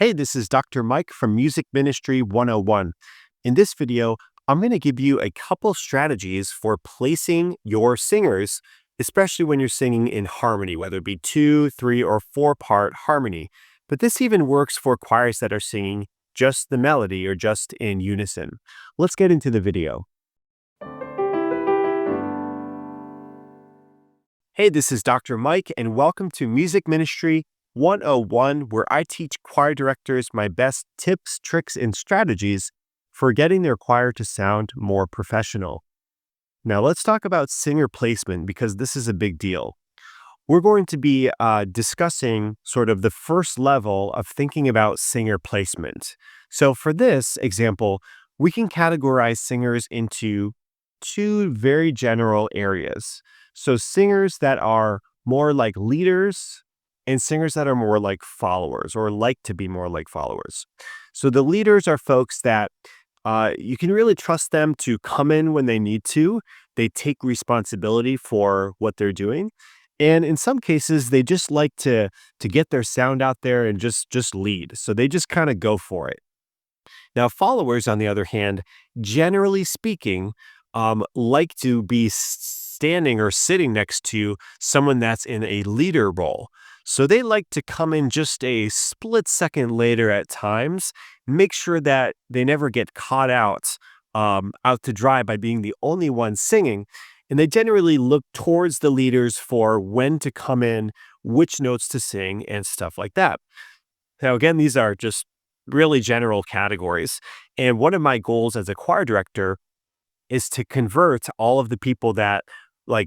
Hey, this is Dr. Mike from Music Ministry 101. In this video, I'm going to give you a couple strategies for placing your singers, especially when you're singing in harmony, whether it be 2, 3, or 4-part harmony. But this even works for choirs that are singing just the melody or just in unison. Let's get into the video. Hey, this is Dr. Mike, and welcome to Music Ministry 101, where I teach choir directors my best tips, tricks, and strategies for getting their choir to sound more professional. Now, let's talk about singer placement because this is a big deal. We're going to be discussing sort of the first level of thinking about singer placement. So, for this example, we can categorize singers into two very general areas. So, singers that are more like leaders and singers that are more like followers or like to be more like followers. So the leaders are folks that you can really trust them to come in when they need to. They take responsibility for what they're doing. And in some cases, they just like to get their sound out there and just lead. So they just kind of go for it. Now, followers, on the other hand, generally speaking, like to be standing or sitting next to someone that's in a leader role. So they like to come in just a split second later at times, make sure that they never get caught out to dry by being the only one singing. And they generally look towards the leaders for when to come in, which notes to sing, and stuff like that. Now, again, these are just really general categories. And one of my goals as a choir director is to convert all of the people that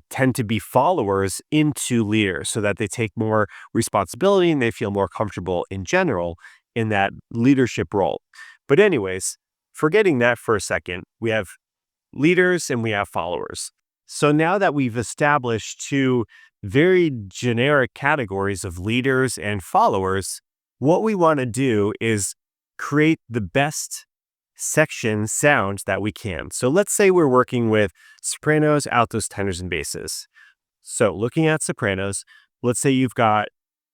tend to be followers into leaders so that they take more responsibility and they feel more comfortable in general in that leadership role. But anyways, forgetting that for a second, we have leaders and we have followers. So now that we've established two very generic categories of leaders and followers, what we want to do is create the best section sound that we can. So let's say we're working with sopranos, altos, tenors, and basses. So looking at sopranos, let's say you've got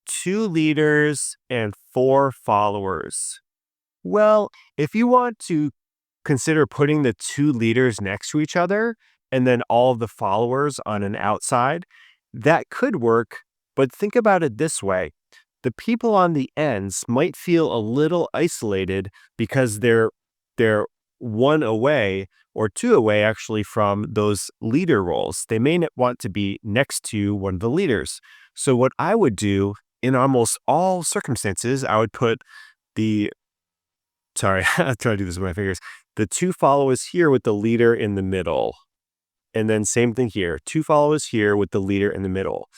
2 leaders and 4 followers. Well, if you want to consider putting the 2 leaders next to each other and then all of the followers on an outside, that could work, but think about it this way. The people on the ends might feel a little isolated because they're 1 away or 2 away actually from those leader roles. They may not want to be next to one of the leaders. So what I would do in almost all circumstances, I would put I'm trying to do this with my fingers, the 2 followers here with the leader in the middle. And then same thing here, 2 followers here with the leader in the middle.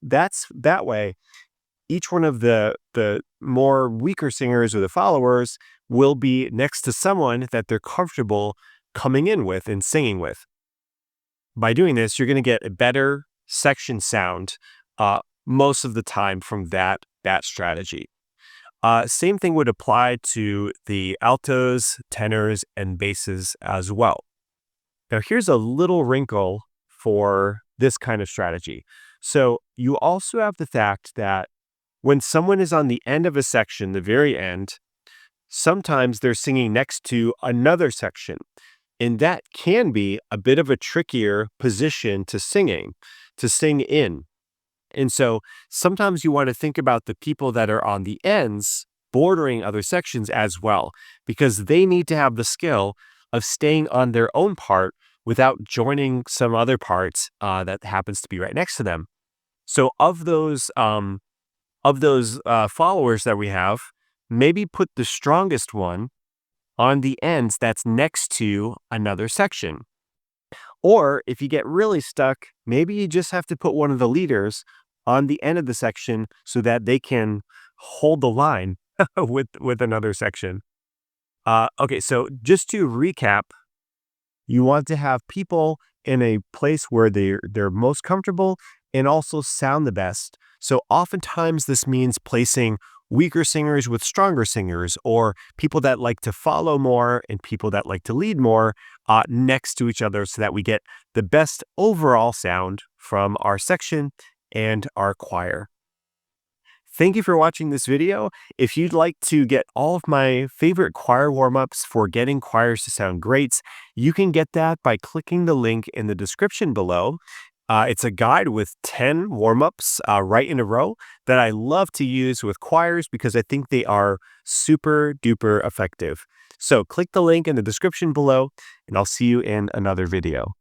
That way, each one of the more weaker singers or the followers will be next to someone that they're comfortable coming in with and singing with. By doing this, you're going to get a better section sound most of the time from that strategy. Same thing would apply to the altos, tenors, and basses as well. Now, here's a little wrinkle for this kind of strategy. So you also have the fact that when someone is on the end of a section, the very end, sometimes they're singing next to another section. And that can be a bit of a trickier position to sing in. And so sometimes you want to think about the people that are on the ends bordering other sections as well, because they need to have the skill of staying on their own part without joining some other parts that happens to be right next to them. So of those followers that we have, maybe put the strongest one on the ends that's next to another section. Or if you get really stuck, maybe you just have to put one of the leaders on the end of the section so that they can hold the line with another section. Okay, so just to recap, you want to have people in a place where they're most comfortable and also sound the best. So oftentimes this means placing weaker singers with stronger singers, or people that like to follow more and people that like to lead more next to each other so that we get the best overall sound from our section and our choir. Thank you for watching this video. If you'd like to get all of my favorite choir warm-ups for getting choirs to sound great, you can get that by clicking the link in the description below. It's a guide with 10 warm-ups right in a row that I love to use with choirs because I think they are super duper effective. So click the link in the description below, and I'll see you in another video.